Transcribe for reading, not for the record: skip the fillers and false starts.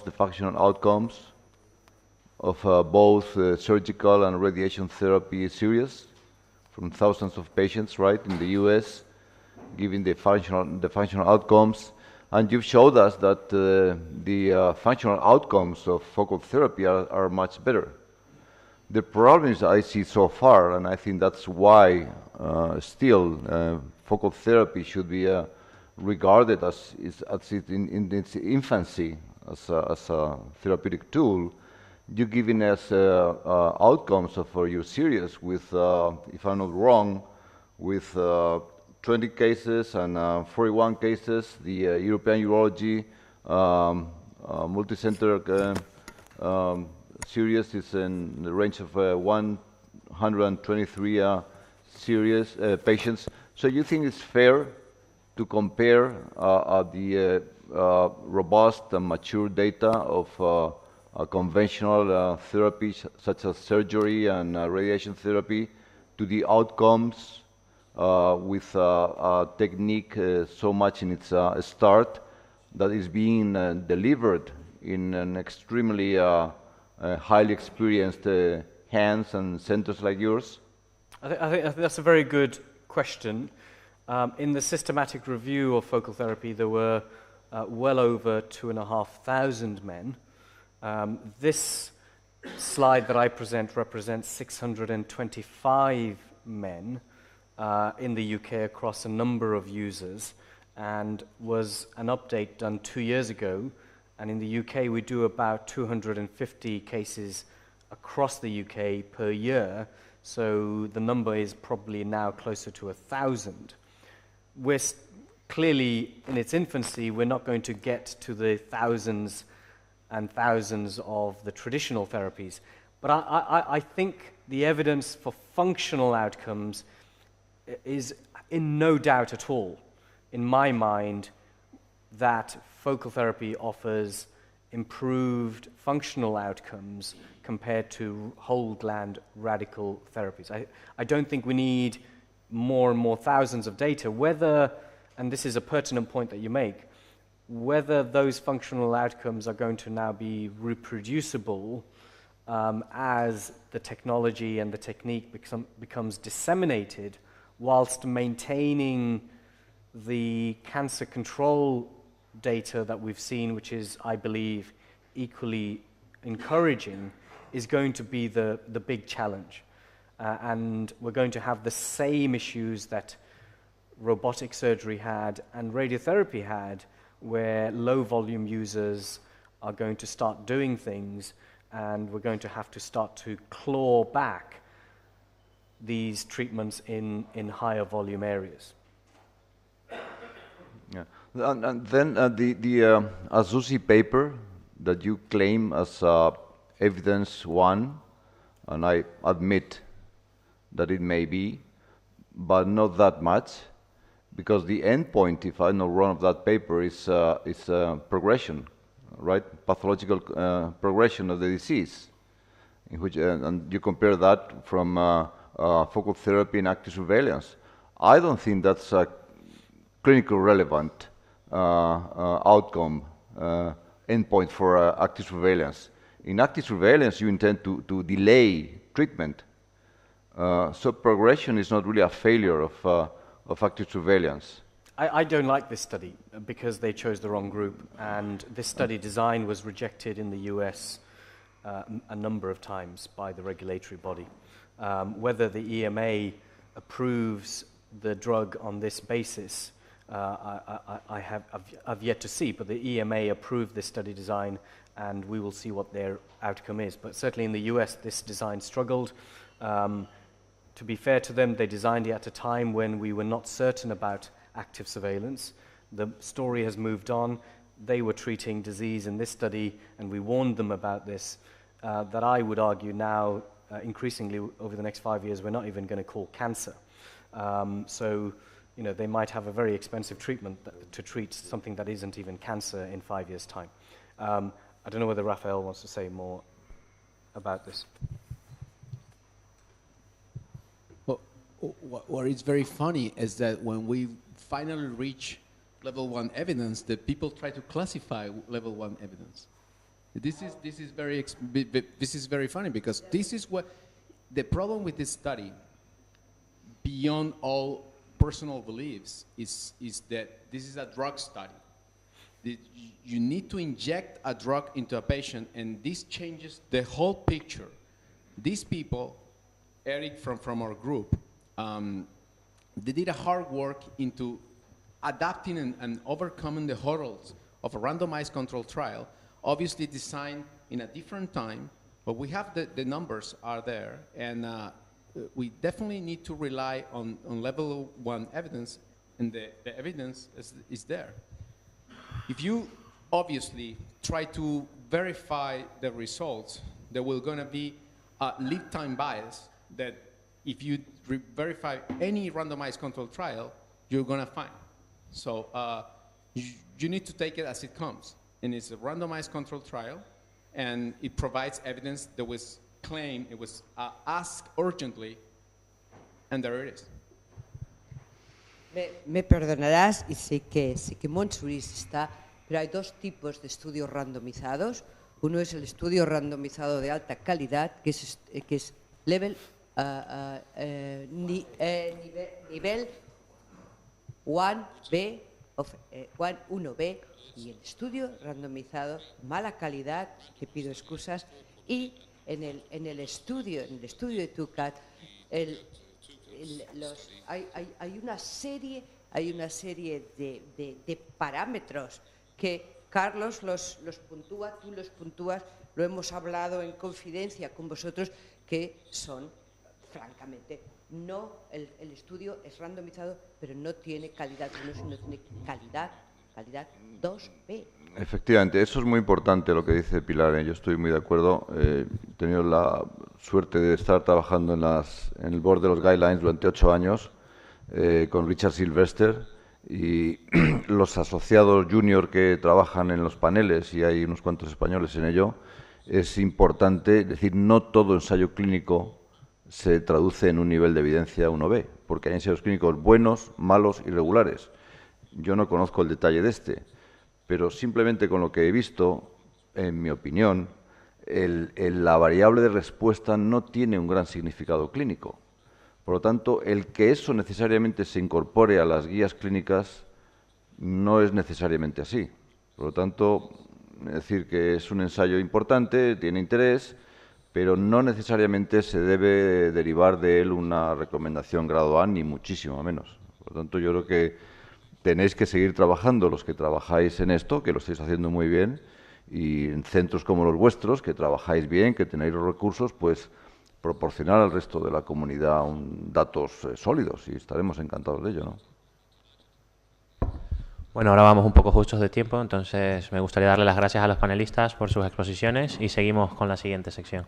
the functional outcomes of both surgical and radiation therapy series from thousands of patients, right, in the U.S., giving the functional outcomes. And you've showed us that the functional outcomes of focal therapy are much better. The problems I see so far, and I think that's why still focal therapy should be regarded as in its infancy as a therapeutic tool. You're giving us outcomes for your series with, if I'm not wrong, with 20 cases and 41 cases. The European Urology multicenter series is in the range of 123 serious patients. So you think it's fair to compare the robust and mature data of conventional therapies such as surgery and radiation therapy to the outcomes with a technique so much in its start that is being delivered in an extremely highly experienced hands and centers like yours? I think that's a very good question. In the systematic review of focal therapy, there were well over 2,500 men. This slide that I present represents 625 men in the UK across a number of users, and was an update done 2 years ago. And in the UK, we do about 250 cases across the UK per year, so the number is probably now closer to 1,000. We're clearly in its infancy. We're not going to get to the thousands and thousands of the traditional therapies. But I think the evidence for functional outcomes is in no doubt at all, in my mind, that focal therapy offers improved functional outcomes compared to whole gland radical therapies. I don't think we need more and more thousands of data, whether, and this is a pertinent point that you make, whether those functional outcomes are going to now be reproducible as the technology and the technique becomes disseminated, whilst maintaining the cancer control data that we've seen, which is, I believe, equally encouraging, is going to be the big challenge. And we're going to have the same issues that robotic surgery had and radiotherapy had, where low volume users are going to start doing things, and we're going to have to start to claw back these treatments in higher volume areas. Yeah. And then the Azusi paper that you claim as evidence one, and I admit that it may be, but not that much, because the endpoint, if I'm not wrong, of that paper is progression, right? Pathological progression of the disease, in which and you compare that from focal therapy and active surveillance. I don't think that's a clinical relevant outcome endpoint for active surveillance. In active surveillance, you intend to delay treatment. So progression is not really a failure of active surveillance. I don't like this study because they chose the wrong group, and this study design was rejected in the US a number of times by the regulatory body. Whether the EMA approves the drug on this basis, I've yet to see, but the EMA approved this study design, and we will see what their outcome is. But certainly in the US, this design struggled. To be fair to them, they designed it at a time when we were not certain about active surveillance. The story has moved on. They were treating disease in this study, and we warned them about this, that I would argue now, increasingly over the next 5 years, we're not even going to call cancer. So, you know, they might have a very expensive treatment to treat something that isn't even cancer in 5 years' time. I don't know whether Raphael wants to say more about this. What is very funny is that when we finally reach level 1 evidence, the people try to classify level 1 evidence. This is very funny because this is what the problem with this study, beyond all personal beliefs, is that this is a drug study. You need to inject a drug into a patient, and this changes the whole picture. These people, Eric from our group, they did a hard work into adapting and overcoming the hurdles of a randomized control trial, obviously designed in a different time, but we have the numbers are there, and we definitely need to rely on level 1 evidence, and the evidence is there. If you obviously try to verify the results, there will going to be a lead time bias that if you verify any randomized control trial, you're going to find. So you need to take it as it comes. And it's a randomized control trial, and it provides evidence that was claimed, it was asked urgently, and there it is. Me perdonarás, y sé que Montsuris está, pero hay dos tipos de estudios randomizados. Uno es el estudio randomizado de alta calidad, que es level, nivel 1B, 1B, y el estudio randomizado mala calidad, te pido excusas, y en el estudio de TUCAT hay una serie de parámetros que Carlos los puntúa, tú los puntúas, lo hemos hablado en confidencia con vosotros, que son, francamente, no, el estudio es randomizado, pero no tiene calidad, no tiene calidad 2B. Efectivamente, eso es muy importante lo que dice Pilar, yo estoy muy de acuerdo. He tenido la suerte de estar trabajando en el board de los guidelines durante 8 años con Richard Sylvester, y los asociados junior que trabajan en los paneles, y hay unos cuantos españoles en ello. Es importante decir, no todo ensayo clínico se traduce en un nivel de evidencia 1B, porque hay ensayos clínicos buenos, malos y regulares. Yo no conozco el detalle de este, pero simplemente con lo que he visto, en mi opinión, la variable de respuesta no tiene un gran significado clínico. Por lo tanto, el que eso necesariamente se incorpore a las guías clínicas no es necesariamente así. Por lo tanto, es decir que es un ensayo importante, tiene interés, pero no necesariamente se debe derivar de él una recomendación grado A, ni muchísimo menos. Por lo tanto, yo creo que tenéis que seguir trabajando, los que trabajáis en esto, que lo estáis haciendo muy bien, y en centros como los vuestros, que trabajáis bien, que tenéis los recursos, pues proporcionar al resto de la comunidad datos sólidos, y estaremos encantados de ello, ¿no? Bueno, ahora vamos un poco justos de tiempo, entonces me gustaría darle las gracias a los panelistas por sus exposiciones y seguimos con la siguiente sección.